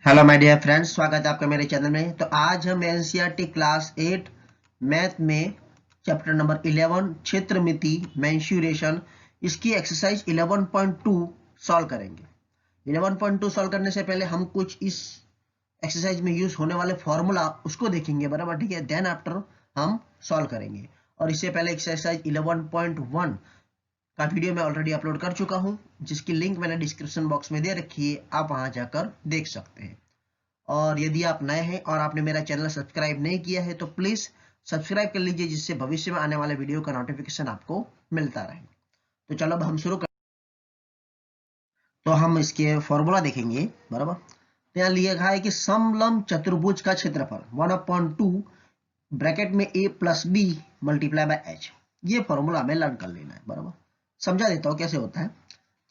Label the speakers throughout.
Speaker 1: Hello my dear friends, स्वागत है आपका मेरे चैनल में। तो आज हम एनसीईआरटी क्लास 8 मैथ में चैप्टर नंबर 11 क्षेत्रमिति मेंसुरेशन इसकी एक्सरसाइज 11.2 सॉल्व करेंगे। 11.2 सॉल्व करने से पहले हम कुछ इस एक्सरसाइज में यूज होने वाले फॉर्मूला उसको देखेंगे, बराबर, ठीक है। देन आफ्टर हम सॉल्व करेंगे। और इससे पहले एक्सरसाइज 11.1 का वीडियो मैं ऑलरेडी अपलोड कर चुका हूं, जिसकी लिंक मैंने डिस्क्रिप्शन बॉक्स में दे रखी है, आप वहां जाकर देख सकते हैं। और यदि आप नए हैं और आपने मेरा चैनल सब्सक्राइब नहीं किया है तो प्लीज सब्सक्राइब कर लीजिए, जिससे भविष्य में आने वाले वीडियो का नोटिफिकेशन आपको मिलता रहे। तो चलो अब हम शुरू कर। तो हम इसके फॉर्मूला देखेंगे, बराबर। तो यहाँ लिखा है कि समलंब चतुर्भुज का क्षेत्रफल 1/2 ब्रैकेट में a plus B multiply by H. ये फॉर्मूला हमें लर्न कर लेना है, बराबर। समझा देता हूँ कैसे होता है।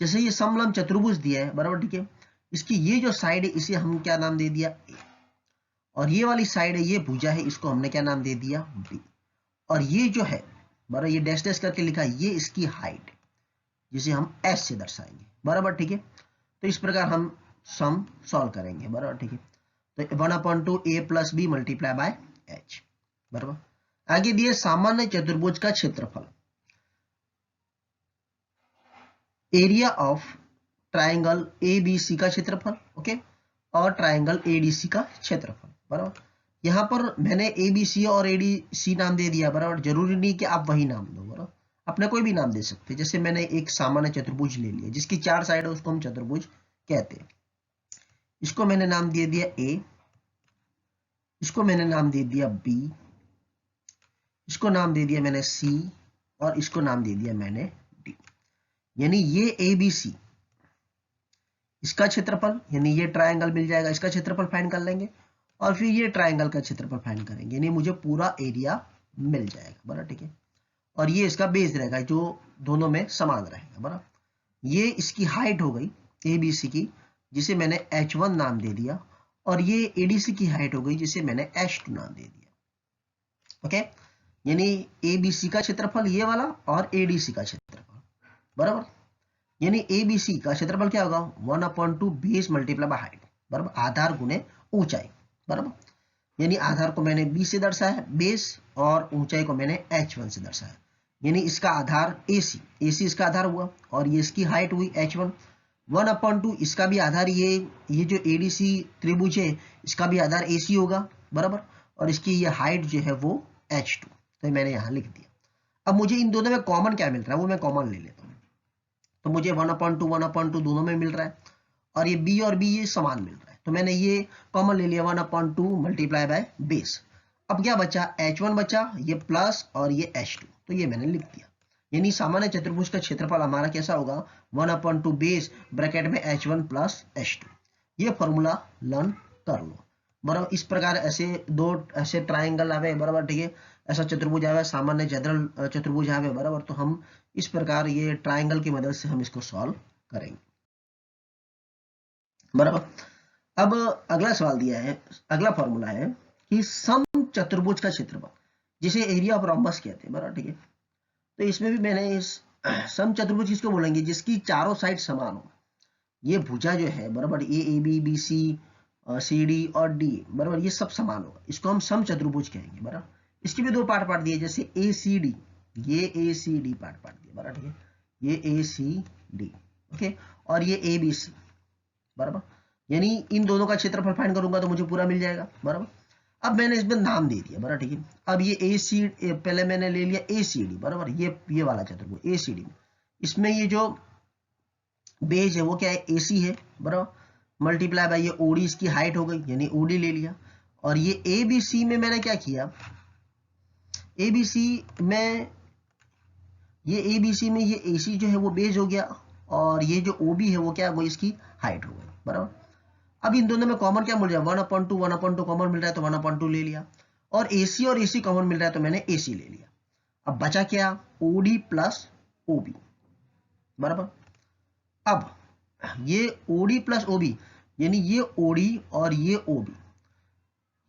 Speaker 1: जैसे ये समलंब चतुर्भुज दिया है, बराबर, ठीक है। इसकी ये जो साइड है इसे हम क्या नाम दे दिया, ए। और ये वाली साइड है, ये भुजा है, इसको हमने क्या नाम दे दिया, बी। और ये जो है, बराबर, ये डैश डैश करके लिखा है, ये इसकी हाइट है, जिसे हम एस से दर्शाएंगे, बराबर, ठीक है। तो इस प्रकार हम सम सॉल्व करेंगे, बराबर, ठीक है। तो 1/2 a plus B multiply by H, बराबर। आगे दिए सामान्य चतुर्भुज का क्षेत्रफल, area of triangle A B C का क्षेत्रफल, ओके, और ट्राइंगल एडीसी का क्षेत्रफल, बराबर। यहां पर मैंने एबीसी और एडीसी नाम दे दिया, बराबर। जरूरी नहीं कि आप वही नाम दो, बराबर, अपने कोई भी नाम दे सकते हैं। जैसे मैंने एक सामान्य चतुर्भुज ले लिया जिसकी 4 साइड है, उसको हम चतुर्भुज कहते हैं। इसको मैंने नाम दे दिया ए, इसको मैंने नाम दे दिया बी, इसको नाम दे दिया मैंने सी, और इसको नाम दे दिया मैंने डी। यानी ये एबीसी, इसका क्षेत्रफल, यानी ये ट्रायंगल मिल जाएगा, इसका क्षेत्रफल फाइंड कर लेंगे, और फिर ये ट्रायंगल का क्षेत्रफल फाइंड करेंगे, यानी मुझे पूरा एरिया मिल जाएगा, बराबर, ठीक है। और ये इसका बेस रहेगा जो दोनों में समान रहेगा, बराबर। ये इसकी हाइट हो गई एबीसी की, जिसे मैंने h1 नाम दे दिया, और ये एडीसी की हाइट हो गई, जिसे मैंने h2 नाम दे दिया, ओके। यानी एबीसी का क्षेत्रफल ये वाला और एडीसी का क्षेत्रफल, बराबर। यानी एबीसी का क्षेत्रफल क्या होगा, 1/2 बेस मल्टीप्लाई बाय हाइट, बराबर, आधार गुने ऊंचाई, बराबर। यानी आधार को मैंने बी से दर्शाया बेस, और ऊंचाई को मैंने h1 से दर्शाया। यानी इसका आधार AC, AC इसका आधार हुआ, और ये इसकी हाइट हुई h1। 1/2 इसका भी आधार, ये जो ADC त्रिभुज है इसका भी आधार AC होगा, बराबर। और इसकी ये हाइट जो है वो h2, तो मैंने यहां लिख दिया। अब मुझे इन दोनों में कॉमन क्या मिल रहा है वो मैं कॉमन ले लेता हूँ। तो मुझे 1/2 दोनों में मिल रहा है, और ये बी और बी ये समान मिल रहा है, तो मैंने ये कॉमन ले लिया, 1/2 मल्टीप्लाई बाय बेस। अब क्या बचा, h1 बचा, ये प्लस और ये h2, तो ये मैंने लिख दिया। यानी सामान्य चतुर्भुज का क्षेत्रफल हमारा कैसा होगा, 1/2 बेस ब्रैकेट में h1 प्लस h2। ये फॉर्मूला लर्न कर लो, बराबर। इस प्रकार ऐसे दो ऐसे ट्राइंगल आवे, बराबर, ठीक है। ऐसा चतुर्भुज आवे, सामान्य जनरल चतुर्भुज आवे, बराबर। तो हम इस प्रकार ये ट्राइंगल की मदद से हम इसको सॉल्व करेंगे, बराबर। अब अगला सवाल दिया है, अगला फॉर्मूला है कि सम चतुर्भुज का क्षेत्रफल, जिसे एरिया ऑफ रोम्बस कहते हैं, बराबर, ठीक है। तो इसमें भी मैंने इस सम चतुर्भुज किसको बोलेंगे, जिसकी चारों साइड समान हो। ये भुजा जो है, बराबर, ये A B B C C D और डी, बराबर, ये सब समान होगा, इसको हम सम चतुर्भुज कहेंगे, बराबर। इसके भी दो पार्ट पार्ट दिए, जैसे ए सी डी, ये ए सी डी पार्ट पार्ट दिए, बराबर, ठीक है। ये ए सी डी, ओके, और ये ए बी सी, बराबर। यानी इन दोनों का क्षेत्रफल फाइंड करूंगा तो मुझे पूरा मिल जाएगा, बराबर। अब मैंने इसमें नाम दे दिया, बराबर, ठीक है। अब ये ए सी, पहले मैंने ले लिया ए सी डी, बराबर, ये वाला चतुर्भुज ए सी डी में, इसमें ये जो बेस है वो क्या है, AC है, बराबर। मल्टीप्लाई बाय ये ओडी, इसकी हाइट हो गई, यानी ओडी ले लिया। और ये ABC में मैंने क्या किया, ABC में ये ABC में ये AC जो है वो बेस हो गया, और ये जो OB है वो क्या है, वो इसकी हाइट हो गई, बराबर। अब इन दोनों में कॉमन क्या मिल रहा है, 1/2 कॉमन मिल रहा है, तो 1/2 ले लिया। और AC और AC कॉमन मिल रहा है, तो मैंने AC ले लिया। अब बचा क्या, OD प्लस OB, बराबर। अब ये OD प्लस OB, यानी ये OD और ये OB,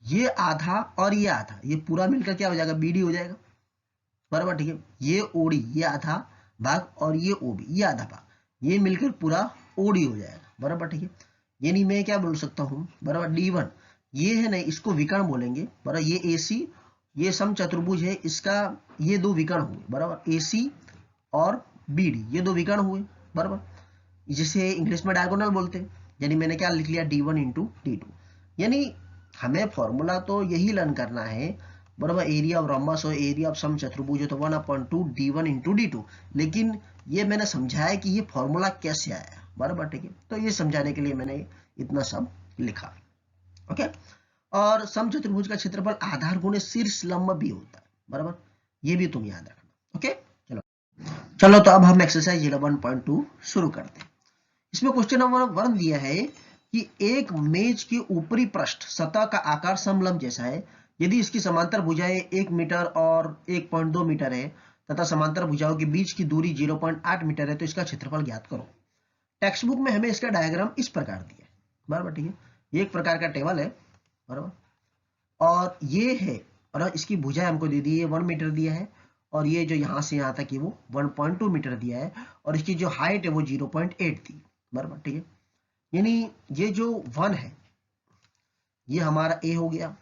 Speaker 1: ये आधा और ये आधा, ये पूरा मिलकर क्या हो जाएगा, BD हो जाएगा, बराबर, ठीक है। ये OD ये आधा भाग, और ये OB ये आधा भाग, ये मिलकर पूरा OD हो जाएगा, बराबर, ठीक है। यानी मैं क्या बोल सकता हूं बराबर, D1 ये है ना, इसको विकर्ण बोलेंगे बराबर। ये AC, ये समचतुर्भुज है, इसका ये दो विकर्ण हुए बराबर, AC और BD ये दो विकर्ण हुए बराबर, जिसे इंग्लिश में डायगोनल बोलते हैं। यानी मैंने क्या लिख लिया, D1 इंटू D2। यानी हमें फॉर्मूला तो यही लर्न करना है बराबर, एरिया ऑफ रम्बस और एरिया ऑफ समचतुर्भुज है तो 1/2 D1 इंटू D2। लेकिन ये मैंने समझाया कि ये फॉर्मूला कैसे आया बराबर, ठीक है। तो ये समझाने के लिए मैंने इतना सब लिखा, ओके। और समचतुर्भुज का क्षेत्रफल आधार गुणे शीर्ष लंब भी होता है बराबर, ये भी तुम याद रखना, ओके। चलो चलो तो अब हम एक्सरसाइज 11.2 शुरू करते हैं। इसमें क्वेश्चन नंबर 1 दिया है कि एक मेज के ऊपरी पृष्ठ सतह का आकार समलंब जैसा है, यदि इसकी समांतर भुजाएं 1 मीटर और 1.2 मीटर है तथा समांतर भुजाओं के बीच की दूरी 0.8 मीटर है, तो इसका क्षेत्रफल ज्ञात करो। टेक्स्ट बुक में हमें इसका डायग्राम इस प्रकार दिया है बराबर, ठीक है। ये एक प्रकार का टेबल है बराबर, और ये है, और इसकी भुजाएं हमको दे दी है 1 मीटर दिया है, और ये जो यहां से यहां तक कि वो 1.2 मीटर दिया है, और इसकी जो हाइट है वो 0.8 थी बराबर, ठीक है। यानी ये जो 1 है ये हमारा A हो गया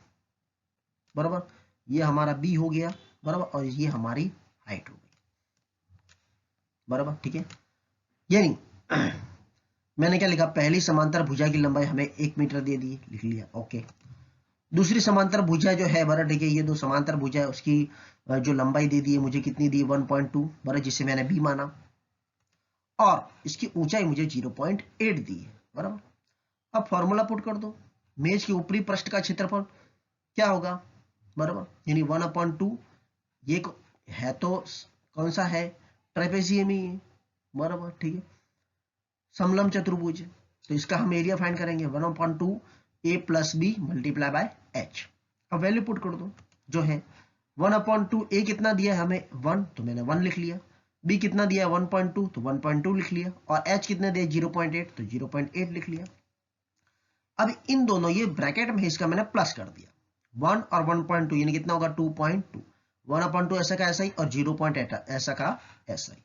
Speaker 1: बराबर, ये हमारा B हो गया बराबर, और ये हमारी हाइट हो गई बराबर, ठीक है। यानी मैंने क्या लिखा, पहली समांतर भुजा की लंबाई हमें 1 मीटर दे दी, लिख लिया, ओके। दूसरी समांतर भुजा जो है बराबर, ठीक है, ये दो समांतर भुजा है, उसकी जो लंबाई दे दी है मुझे कितनी दी, 1.2 बराबर, जिसे मैंने B माना, और इसकी ऊंचाई मुझे 0.8 दी है बराबर। अब फॉर्मूला पुट कर दो, मेज के ऊपरी पृष्ठ का क्षेत्रफल क्या होगा बराबर, यानी 1/2, ये है तो कौन सा है, ट्रेपेजियम ही है बराबर, ठीक है, समलंब चतुर्भुज, तो इसका हम एरिया फाइंड करेंगे 1/2 A plus B multiply by H। अब वैल्यू पुट कर दो, जो है 1/2 A कितना दिया है हमें 1, तो मैंने 1 लिख लिया, B कितना दिया है 1.2 तो 1.2 लिख लिया, और H कितने दिया 0.8 तो 0.8 लिख लिया। अब इन दोनों, ये ब्रैकेट में इसका मैंने प्लस कर दिया, 1 और 1.2 यानी कितना होगा 2.2, 1/2 ऐसा का ऐसा ही और 0.8 ऐसा का ऐसा ही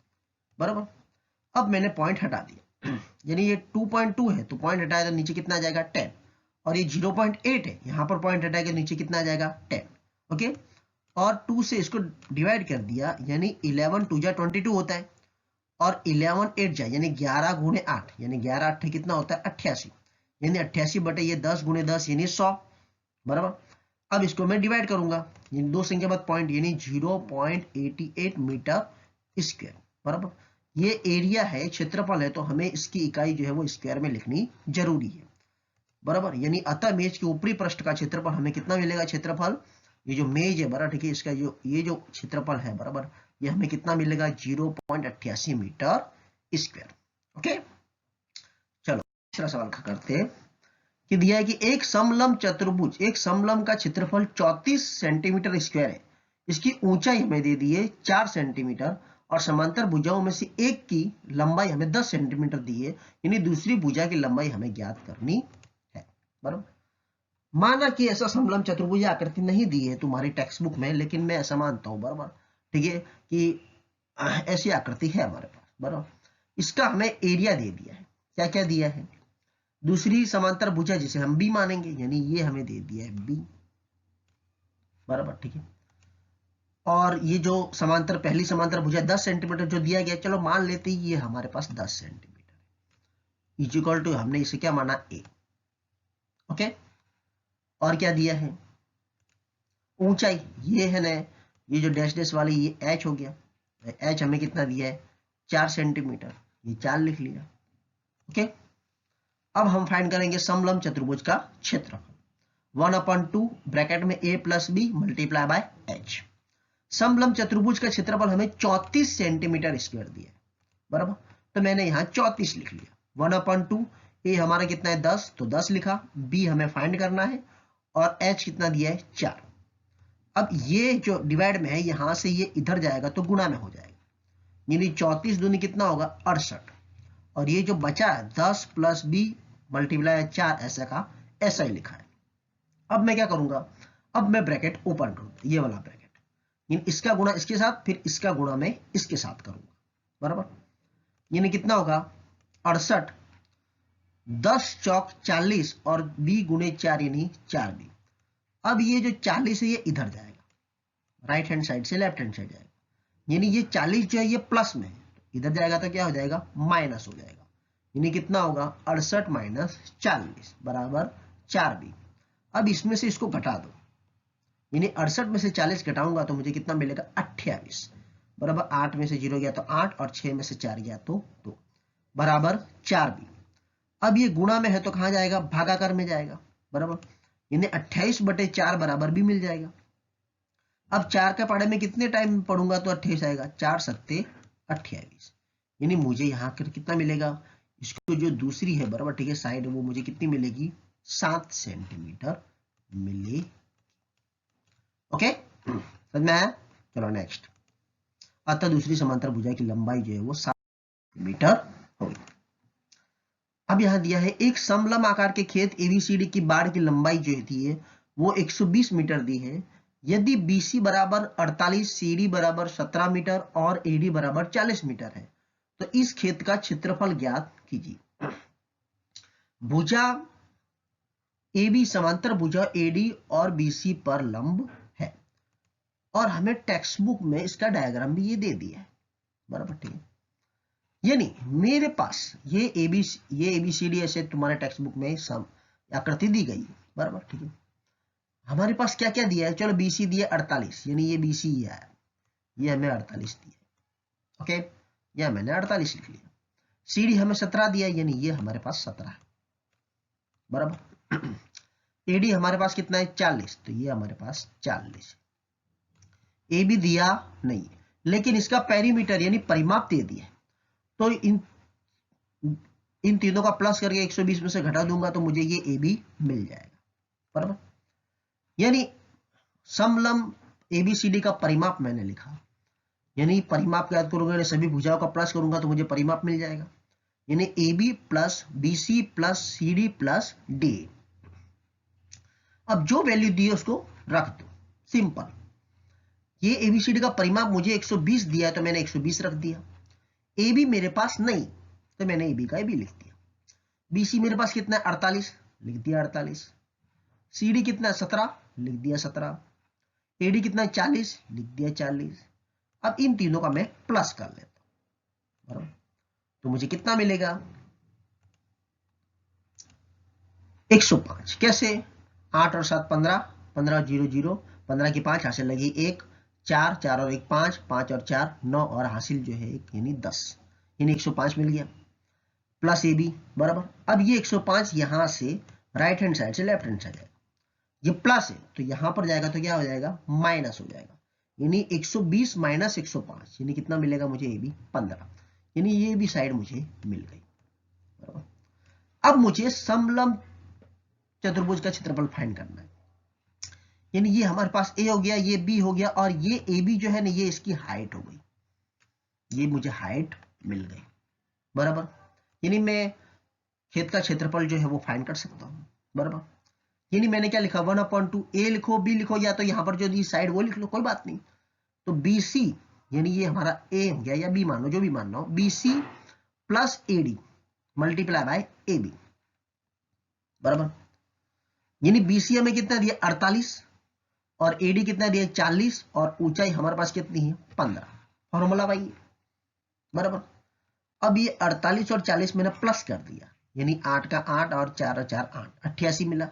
Speaker 1: बराबर। अब मैंने पॉइंट हटा दिया, यानी ये 2.2 है तो पॉइंट हटाया तो नीचे कितना आ जाएगा 10, और ये 0.8 है, यहां पर पॉइंट हटाएगा नीचे कितना आ जाएगा 10, ओके। और 2 से इसको डिवाइड कर दिया, यानी 11 2 जा 22 होता है, और 11 8 जा यानी 11 गुणे 8, यानी 11 8 कितना होता है 88, यानी 88 बटे ये 10 गुणे 10 यानी 100 बराबर। अब इसको मैं डिवाइड करूंगा, यानी दो संख्या बाद पॉइंट, यानी 0.88 मीटर स्क्वायर बराबर। ये एरिया है, क्षेत्रफल है, तो हमें इसकी इकाई जो है वो स्क्वायर में लिखनी जरूरी है बराबर। यानी अतः मेज के ऊपरी पृष्ठ का क्षेत्रफल हमें कितना मिलेगा, क्षेत्रफल ये जो मेज है बराबर, ठीक है, इसका जो ये जो क्षेत्रफल है बराबर, ये हमें कितना मिलेगा 0.88 मीटर स्क्वायर, ओके। चलो दूसरा सवाल करते हैं कि दिया है कि एक समलंब चतुर्भुज, एक समलंब का क्षेत्रफल 34 सेंटीमीटर स्क्वायर है, इसकी ऊंचाई हमें दे दी है 4 सेंटीमीटर, और समांतर भुजाओं में से एक की लंबाई हमें 10 सेंटीमीटर दी है, यानी दूसरी भुजा की लंबाई हमें ज्ञात करनी है बराबर। माना कि ऐसा समलंब चतुर्भुज आकृति नहीं दी है तुम्हारी टेक्स्ट बुक में, लेकिन मैं ऐसा मानता हूं बराबर, ठीक है, कि ऐसी आकृति है हमारे पास बराबर। इसका हमें एरिया दे दिया है, क्या क्या दिया है, दूसरी समांतर भुजा जिसे हम B मानेंगे, यानी ये हमें दे दिया है B बराबर, ठीक है। और ये जो समांतर, पहली समांतर भुजा 10 सेंटीमीटर जो दिया गया, चलो मान लेते हैं ये हमारे पास 10 सेंटीमीटर इज इक्वल टू, हमने इसे क्या माना A, ओके। और क्या दिया है, ऊंचाई ये है ना, ये जो डैश डैश वाली ये H हो गया, H हमें कितना दिया है 4 सेंटीमीटर, ये 4 लिख लिया, ओके। अब हम फाइंड करेंगे समलंब चतुर्भुज का क्षेत्रफल 1/2 ब्रैकेट में A plus B multiply by H। समलंब चतुर्भुज का क्षेत्रफल हमें 34 सेंटीमीटर स्क्वायर दिया है बराबर, तो मैंने यहां 34 लिख लिया, 1/2 A हमारा कितना है 10 तो 10 लिखा, B हमें फाइंड करना है, और H कितना दिया है 4। अब ये जो डिवाइड में है यहां से ये इधर जाएगा तो गुणा में हो जाएगा, यानी 34 दूनी कितना होगा 68, और ये जो बचा है 10 प्लस B मल्टीप्लाई 4 ऐसा का ऐसा ही लिखा है। अब मैं क्या करूंगा, अब मैं ब्रैकेट ओपन करूंगा, ये वाला ब्रैकेट, यानी इसका गुणा इसके साथ, फिर इसका गुणा मैं इसके साथ करूंगा बराबर, यानी कितना होगा 68 10 चौक 40 और b गुणे 4 यानी 4b। अब ये जो 40 है ये इधर जाएगा, राइट हैंड साइड से लेफ्ट हैंड साइड जाएगा, यानी ये 40 जो है ये प्लस में है, इधर जाएगा तो क्या हो जाएगा, माइनस हो जाएगा, यानी कितना होगा 68 माइनस 40 बराबर 4b। अब इसमें से इसको घटा दो, यानी 68 में से 40 घटाऊंगा तो मुझे कितना मिलेगा 28 बराबर 8 में से 0 गया तो 8 और 6 में से 4 गया तो 2 बराबर 4b। अब ये गुणा में है तो कहां जाएगा, भागाकार में जाएगा बराबर, यानी 28/4 बराबर भी मिल जाएगा। अब 4 के पढ़े में कितने टाइम पढ़ूंगा तो 28 आएगा, 4 सत्ते 28, यानी मुझे यहाँ कर कितना मिलेगा, इसको जो दूसरी है बराबर ठीक है साइड, वो मुझे कितनी मिलेगी 7 सेंटीमीटर मिली। ओके समझ में आया, चलो नेक्स्ट। अतः दूसरी समांतर भुजा की लंबाई जो है वो 7 सेंटीमीटर होगी। अब यहां दिया है एक समलंब आकार के खेत एबीसीडी की बाड़ की लंबाई जो होती है वो 120 मीटर दी है। यदि बीसी बराबर 48, सीडी बराबर 17 मीटर और एडी बराबर 40 मीटर है तो इस खेत का क्षेत्रफल ज्ञात कीजिए। भुजा एबी समांतर भुजा एडी और बीसी पर लंब है और हमें टेक्स्ट बुक में इसका डायग्राम भी ये दे दिया है बराबर ठीक है, यानी मेरे पास ये एबीसीडी ऐसे तुम्हारे टेक्स्ट बुक में सम आकृति दी गई है बराबर ठीक है। हमारे पास क्या क्या दिया है, चलो बीसी दिया 48, यानी ये बीसी ही है, ये हमें 48 दिया, ओके यह मैंने 48 लिख लिया। सीडी हमें 17 दिया, यानी ये हमारे पास 17 है बराबर। एडी हमारे पास कितना है 40, तो ये हमारे पास 40। ए भी दिया नहीं, लेकिन इसका पेरीमीटर यानी परिमाप दे दिया, तो इन तीनों का प्लस करके 120 में से घटा दूंगा तो मुझे ये ए बी मिल जाएगा बराबर। यानी समलंब एबीसीडी का परिमाप मैंने लिखा, यानी परिमाप याद करूंगा, सभी भुजाओं का प्लस करूंगा तो मुझे परिमाप मिल जाएगा, यानी A B plus B C plus C D plus D. अब जो वैल्यू दी है उसको रख दो, सिंपल। ये एबीसीडी का परिमाप मुझे 120 दिया है तो मैंने 120 रख दिया। ए बी मेरे पास नहीं तो मैंने ए बी का ए बी लिख दिया। बीसी मेरे पास कितना है 48, लिख दिया 48। सीडी कितना है 17, लिख दिया 17। एडी कितना है 40, लिख दिया 40। अब इन तीनों का मैं प्लस कर लेता हूं बराबर, तो मुझे कितना मिलेगा 105। कैसे, 8 और 7 15, 15 0 0, 15 की 5 हासिल लगी 1, 4 4 और 1 5, 5 और 4 9 और हासिल जो है 1 यानी 10, यानी 105 मिल गया प्लस ए बी बराबर। अब ये 105 यहां से राइट हैंड साइड से लेफ्ट हैंड साइड जाएगा, ये प्लस है तो यहां पर जाएगा तो क्या हो जाएगा माइनस हो जाएगा, यानी 120 माइनस 105 यानी कितना मिलेगा मुझे ए बी 15, यानी ये भी साइड मुझे मिल गई बराबर। अब मुझे समलंब चतुर्भुज का क्षेत्रफल फाइंड करना है, यानी ये हमारे पास ए हो गया, ये बी हो गया और ये ए बी जो है ना ये इसकी हाइट हो गई, ये मुझे हाइट मिल गई बराबर। यानी मैं खेत का क्षेत्रफल जो है वो फाइंड कर सकता हूं बराबर। यानी मैंने क्या लिखा 1/2, ए लिखो बी लिखो या तो यहां पर जो दी साइड वो लिख लो कोई बात नहीं। तो बी सी यानी ये हमारा ए हो गया या बी मान लो जो भी मानना हो, B C plus A D multiply by A B बराबर। यानी बीसी हमें कितना दिया 48 और एडी कितना दिया 40 और ऊंचाई हमारे पास कितनी है 15, फॉर्मूला भाई बराबर। अब ये 48 और 40 मैंने प्लस कर दिया, यानी 8 का 8 और 4 और 4 8, 88 मिला।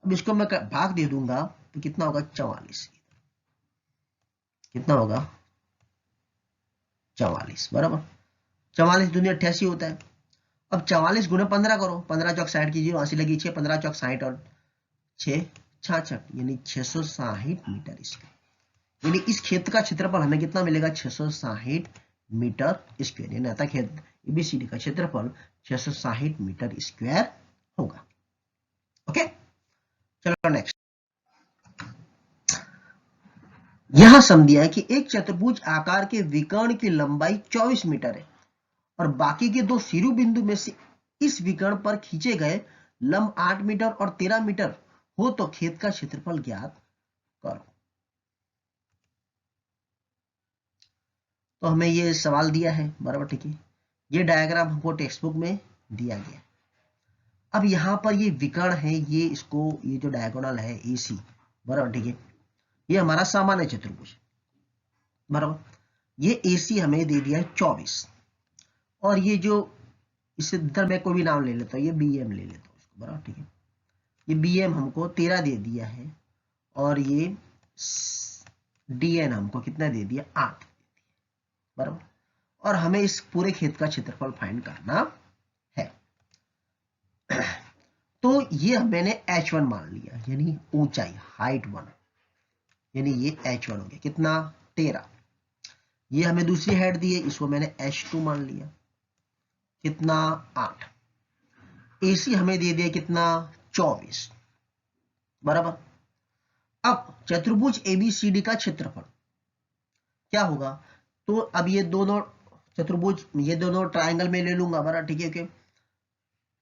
Speaker 1: अब इसको मैं भाग दे दूंगा तो कितना होगा 44, कितना होगा 44 बराबर। 44 दूनी 88 होता है। अब 44 गुना 15 करो, 15 चौक 60 की 0 80 लगी 6, 15 चौक 60 और 6 66, यानी 660 मीटर स्क्वायर। यानी इस खेत का क्षेत्रफल हमें कितना मिलेगा 660 मीटर स्क्वायर, यानी अतः खेत एबीसीडी का क्षेत्रफल 660 मीटर स्क्वायर होगा। ओके चलो नेक्स्ट। यहां सम दिया है कि एक चतुर्भुज आकार के विकर्ण की लंबाई 24 मीटर है और बाकी के दो शिरोबिंदु में से इस विकर्ण पर खींचे गए लंब 8 मीटर और 13 मीटर हो तो खेत का क्षेत्रफल ज्ञात करो। तो हमें ये सवाल दिया है बराबर ठीक है, ये डायग्राम हमको टेक्स्ट बुक में दिया गया। अब यहाँ पर ये विकर्ण है, ये जो डायगोनल है AC, बराबर, ठीक है, ये हमारा सामान्य चतुर्भुज, बराबर। ये AC हमें दे दिया है 24, और ये जो इससे इधर मैं कोई भी नाम ले लेता हूँ, ये BM ले लेता हूँ इसको, बराबर, ठीक है। ये BM हमको 13 दे दिया है, और ये DN हमको कितना दे दिया, 8, बराबर। और हमें इस पूरे खेत का क्षेत्रफल फाइंड करना है। तो ये मैंने H1 मान लिया, यानी ऊंचाई, हाइट 1, यानी ये H1 हो गया कितना, 13। ये हमें दूसरी हाइट दी है, इसको मैंने H2 मान लिया, कितना, 8। AC हमें दे दिया कितना, 24, बराबर। अब चतुर्भुज ABCD का क्षेत्रफल क्या होगा, तो अब ये दोनों चतुर्भुज, ये दोनों ट्राइंगल में ले लूंगा, बराबर, ठीक है,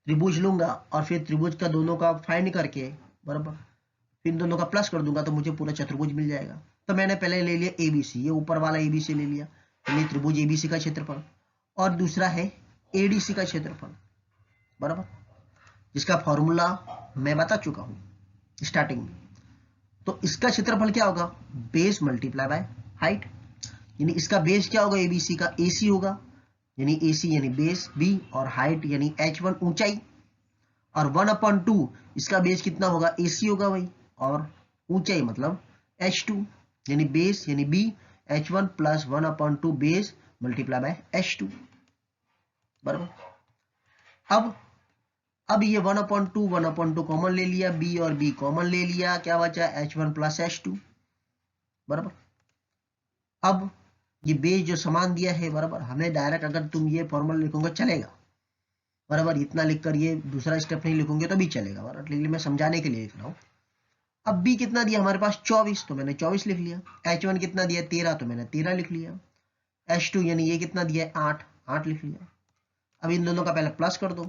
Speaker 1: त्रिभुज लूंगा, और फिर त्रिभुज का दोनों का फाइंड करके, बराबर, फिर दोनों का प्लस कर दूंगा तो मुझे पूरा चतुर्भुज मिल जाएगा। तो मैंने पहले ले लिया ABC, ये ऊपर वाला ABC ले लिया, यानी त्रिभुज ABC का क्षेत्रफल, और दूसरा है ADC का क्षेत्रफल, बराबर, जिसका फॉर्मूला मैं बता चुका हूं स्टार्टिंग में। तो इसका क्षेत्रफल क्या होगा, बेस मल्टीप्लाई बाय हाइट, यानी इसका बेस क्या होगा, ABC का AC होगा, यानी AC यानी बेस B, और हाइट यानी H1 ऊंचाई, और 1/2 इसका बेस कितना होगा, AC होगा भाई, और ऊंचाई मतलब H2, यानी बेस यानी B, H1 plus 1/2 base multiply by H2, बराबर। अब ये 1/2 कॉमन ले लिया, B और B कॉमन ले लिया, क्या बचा, H1 प्लस H2, बराबर। अब ये बेस जो समान दिया है, बराबर, हमें डायरेक्ट अगर तुम ये फॉर्मूला लिखोगे चलेगा, बराबर, इतना लिखकर ये दूसरा स्टेप नहीं लिखोगे तो भी चलेगा, बराबर, लेकिन मैं समझाने के लिए लिख रहा हूँ। अब B कितना दिया हमारे पास, 24, तो मैंने 24 लिख लिया। H1 कितना दिया, 13, तो मैंने 13 लिख लिया। H2 यानी ये कितना दिया है, 8, 8 लिख लिया। अब इन दोनों का पहले प्लस कर दो,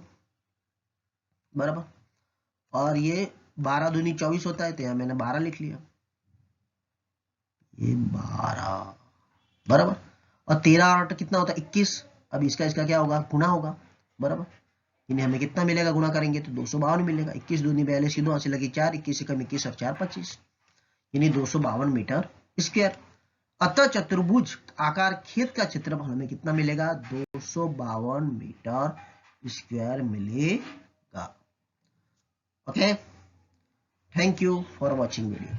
Speaker 1: बराबर, और ये 12 दूनी 24 होता है, तो यहाँ मैंने 12 लिख लिया, ये 12, बराबर, और 13 और 8 कितना होता है, 21। अब इसका क्या होगा, गुना होगा, बराबर, इन्हें हमें कितना मिलेगा, गुना करेंगे तो 252 मिलेगा। 21 दूनी 42, 2 हासिल लगी 4, 21 से कम 21 और 4 25, यानी 252 मीटर स्क्वायर। अतः चतुर्भुज आकार खेत का क्षेत्रफल हमें कितना मिलेगा, 252 मीटर स्क्वायर मिलेगा। Okay, thank you for watching video.